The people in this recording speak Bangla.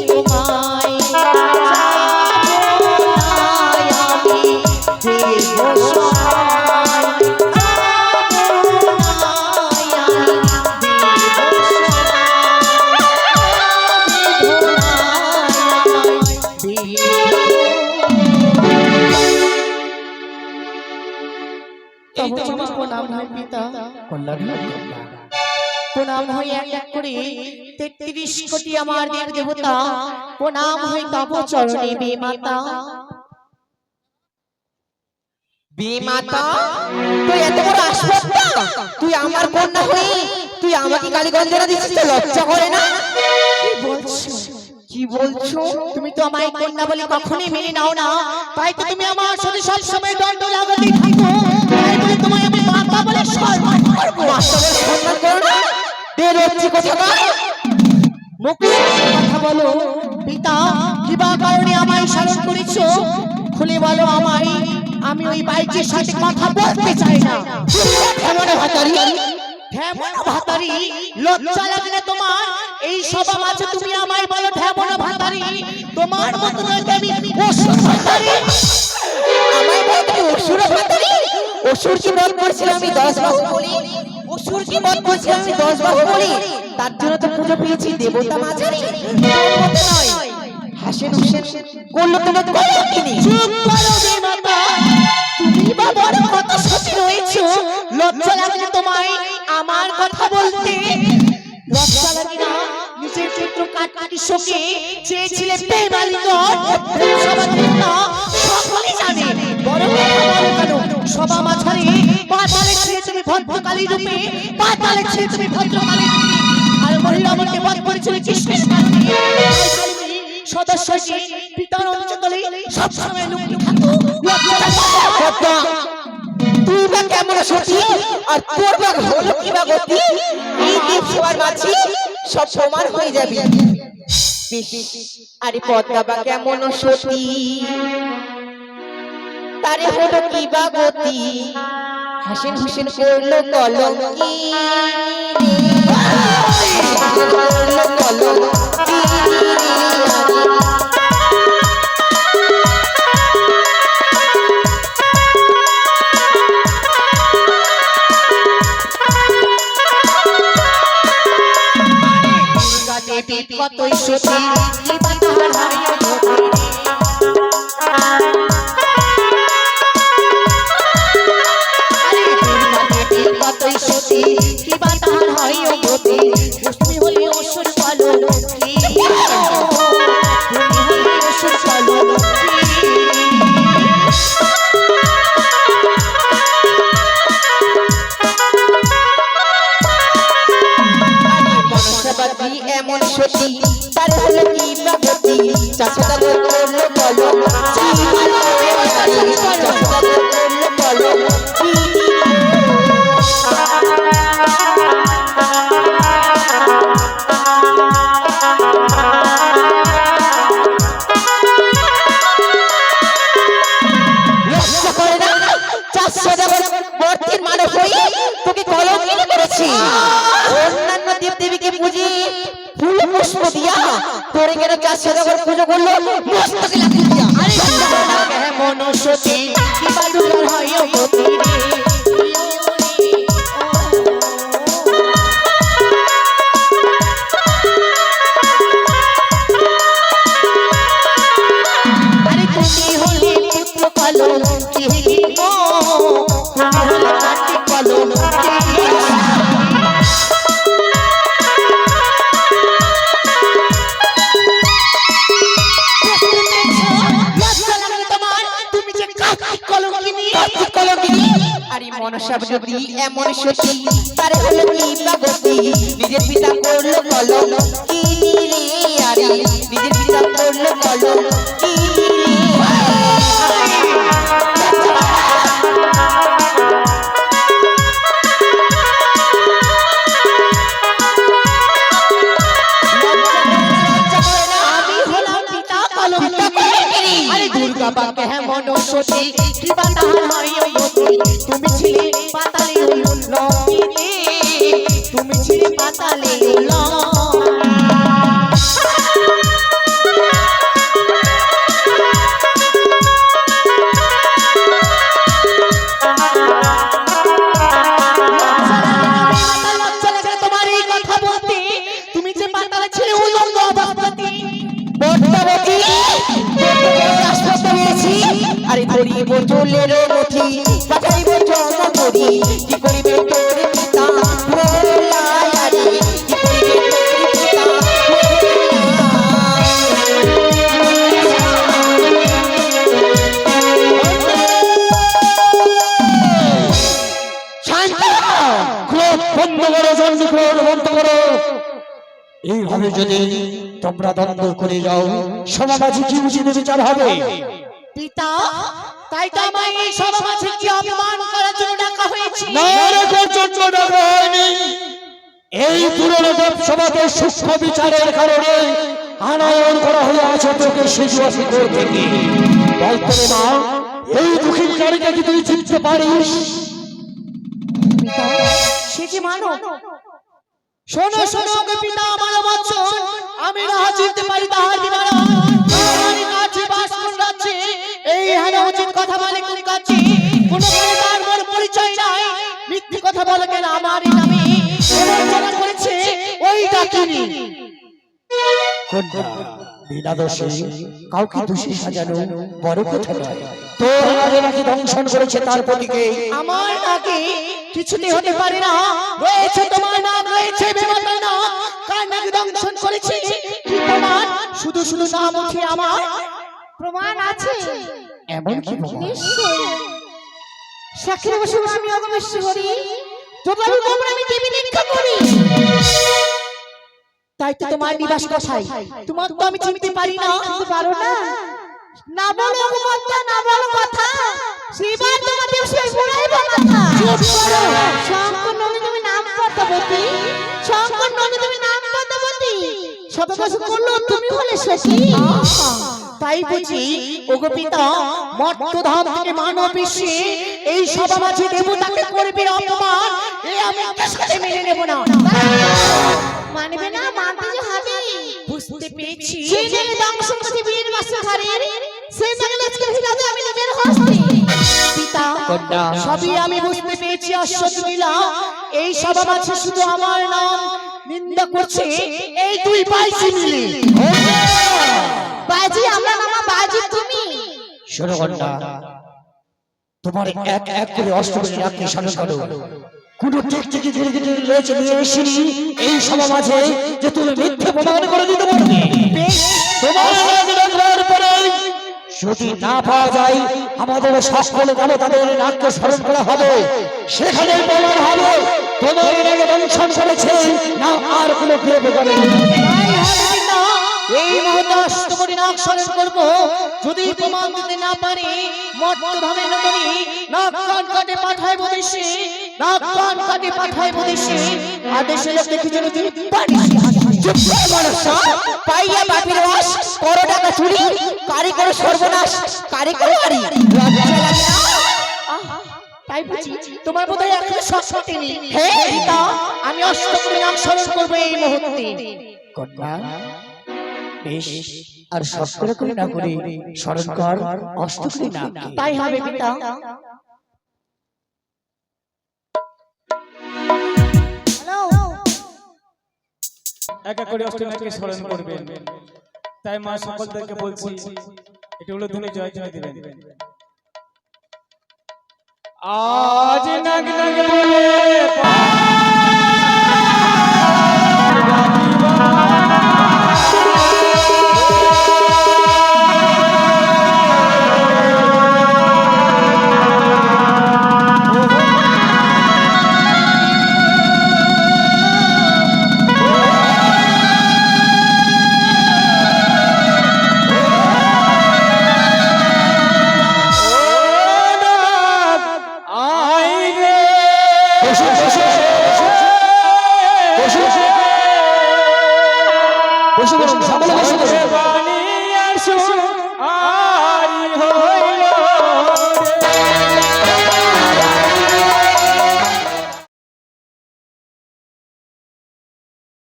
তোমায় প্রণাম হয় এক এক করে ৩৩ কোটি আমার দেব দেবতা প্রণাম হয় তব চরণে বিমাতা বিমাতা তুই এত বড় আসপত্তা তুই আমার কন্যা হয়ে তুই আমাকে গালি গঞ্জনা দিচ্ছিস তো লজ্জা করে না কি বলছো তুমি তো আমায় কন্যা বলে কখনোই মেনে নাও না তাই তো তুমি আমার সাথে সব সময় দণ্ড লাগাতে থাকো তাই বলে তোমায় আমি মাতা বলে সম্মান করব মাতা বলে সম্মান করো না দে রচ্ছি কোথাকার মুখ কথা বলো পিতা কিবা কারণে আমায় স্মরণ করেছো খুলে বলো আমায় আমি ওই বাইকের সাথে কথা বলতে চাই না কেমন ভাতারি ঢেমনা ভাতারি লজ্জা লাগলে তোমার এই সভা মাঝে তুমি আমায় বলো ঢেমনা ভাতারি তোমার মত নয় আমি অসুর ভাতারি আমায় বলতে অসুর ভাতারি অসুর কি বল করছিল আমি 10 বাহু বলি অসুর কি বল করছিল আমি 10 বাহু বলি তার জন্য তো পুজো পেয়েছি দেবতা মাঝারি মত নয় হাসেন হোসেন করলো তো কলঙ্কিনী চুপ করো বিমাতা তুমি বা বড় কত সতী রয়েছো লজ্জা লাগলে তোমায় আমার কথা বলতে লজ্জা লাগে না নিজের চিত্র কাটকাটি সঙ্গে চেয়েছিলে প্রেমালিগণ সবাই সকলে জানে বড় কথা বলো কেন সভা মাঝারে পাতালে ছেড়ে তুমি ভদ্রকালী রূপে পাতালে ছেড়ে তুমি ভদ্রকালী রূপে আর মহিলা আমাকে বধ করেছিল কৃষ্ণের কারণে সদস্য পিতার অঞ্চলে সবসময় লুকিয়ে থাকো লজ্জা তুই বা কেমন সতী আর তোর বা হলো কি বা গতি এই দেব সবার মাঝে সব সমান হয়ে যাবে আরে পদ্মা বা কেমন সতী তারে হলো কি বা গতি হাসেন হোসেন করলো কলঙ্কি করলো কলঙ্কি কতই সতী কি বাতার হয় কতই সতী কি বাতার হয় গতি তুমি হলি অসুর বলো কি তুমি হলি অসুর বলো এমন সতী তার হলো কি বা গতি চাষাটা করলো বলো চাষাটা করলো বলো লক্ষ্য করে না 400 বর্তির মানুষ হয়ে তোকে কলঙ্কিনী করেছি অন্যান্য দেব দেবীকে পুজি ফুল পুষ্প দিয়া তোরে কেন 400 পুজো করলো মস্তকে লাগিয়ে দিয়া আরে কেমন সতী কি বাদুর হয় গতি আরে তুমি হলে পুত্র কলঙ্কি গো তুমি হলে কাটি কলঙ্কি মনসা যদি এমন সতী তার হলো কি বা গতি নিজের পিতা করলো কলঙ্কি রে আরে নিজের পিতা করলো কলঙ্কি আমি হলাম পিতা কলঙ্কি আরে দুর্গা বা কেমন সতী কি বাতার হয় গতি তুমি ছিলে পাতালে লঙ্কিনী তুমি ছিলে পাতালে করিব চুলের মতি পাঠাইব জমা করি কি করিবে তোর পিতা ভোলায়ারি কি করিবে তোর পিতা ক্রোধ বন্ধ করো, জন্মে ক্রোধ বন্ধ করো। এইভাবে যদি তোমরা দ্বন্দ্ব করে যাও, সমাজে কি উচিত বিচার হবে? পিতা, তাই তো আমায় এই সভা মাঝে কি অপমান করার জন্য ডাকা হয়েছে? না রে, পর্যন্ত ডাকা হয়নি। এই পুরনো সভাতে সূক্ষ্ম বিচারের কারণে আনায়ন করা হয়ে আছে তোকে শিশুয়াশি করে থেকে। বলতো রে মা, এই দুঃখী নারীকে কি তুই চিনতে পারিস? পিতা, সে যে মানো। শোনো শোনো গো পিতা, আমার বৎসর, আমি না চিনতে পারি তাহার বিনা আমার কাছে বাস কোন রাজ্যে, এই হারে উচিত কথা বলে কোন কাছে, কোন তার মোর পরিচয় নাই, মিথ্যে কথা বলে কেন আমারই নামে প্রবঞ্চনা করেছে, ওই ডাকিনি। বিনা দোষে কাউকে দোষী সাজানো বড় কথা নয়। তোর আগে নাকি দংশন করেছে তার প্রতিকে। আমার নাকি কিছুতে হতে পারে না, রয়েছে তোমার নাম, রয়েছে বেমাতার নাম, কার নাকি দংশন করেছে কি প্রমাণ? শুধু শুধু নাম উঠে আমার প্রমাণ আছে এমন কি নিশ্চয়ই। সাক্ষীর বসে আমি অগমেশ্বর করি, তোমার গোবর আমি দেবী দীক্ষা করি। তাই তো তোমার নিবাস কোথায়? তোমার তো আমি চিনতে পারি না। চিনতে পারো না? না বলো অগমত্তা, না বলো কথা, শ্রীবার তোমাদের সেই বুড়াই বামাতা। চুপ করো। শঙ্কর নদী তুমি নাম পদ্মাবতী, শঙ্কর নদী তুমি নাম পদ্মাবতী, সব কিছু করলো তুমি হলে সখী। তাই বুঝি ওগো পিতা, মর্তধাম থেকে মানব এসে এই সভা মাঝে দেবতাকে করবে অপমান, এ আমি সাথে মেনে নেব না। মানবে না? মানতে যে হবে। বুঝতে পেরেছি। সেই জায়গায় দংশন করতে বীর মাসে ধারে, সেই জায়গায় আজকে হিলাতে আমি নেবের হস্তে। পিতা, সবই আমি বুঝতে পেরেছি আশ্চর্যলীলা, এই সভা মাঝে শুধু আমার নাম নিন্দা করছে এই দুই বাইজি মিলে। বাজি আমরা নামা বাজি তুমি। শোনো কন্যা, তোমার এক এক করে অষ্টমী রাখতে স্মরণ করো। কোন টিকটিকি গিরগিটি লেজ নিয়ে এসেছি এই সভা মাঝে যে তুমি মিথ্যে প্রমাণ করে দিতে পারবে। তোমার নাম রাখবার পরে যদি না পাওয়া যায়, আমাদের সকল দেবতাদের নাককে স্মরণ করা হবে, সেখানে প্রমাণ হবে তোমার নামে দংশন করেছে না আর কোনো বিরোধ করে। এই মুহূর্তে অষ্টমী নাক স্মরণ করবো, যদি প্রমাণ দিতে না পারি মর্তধামে নগরী নাক কান কাটে পাঠায় বদেশে, নাক কান কাটে পাঠায় বদেশে, আদেশে লোক দেখি যেন তুই পারিস। চুপ করে মানুষা, পাইয়া বাপির রস, করো টাকা চুরি, কারি করে সর্বনাশ, কারি করে আরি, লজ্জা লাগে না? তাই বুঝি তোমার বোধহয় এখনো শ্বাস কাটেনি। হে পিতা, আমি অষ্টমী নাক স্মরণ করবো এই মুহূর্তে। কন্যা, বেশ, আর সস্কর করে না করে স্মরণ কর অষ্টমী নাম। তাই হবে পিতা। এক এক করে অষ্টমীকে স্মরণ করবেন। তাই মা সকলদেরকে বলছি, এটা হলো ধুনে জয় জয় দিবেন। আজ নাগ নাগ বলে বসে বসে সকলে বসে বসে বাণী আর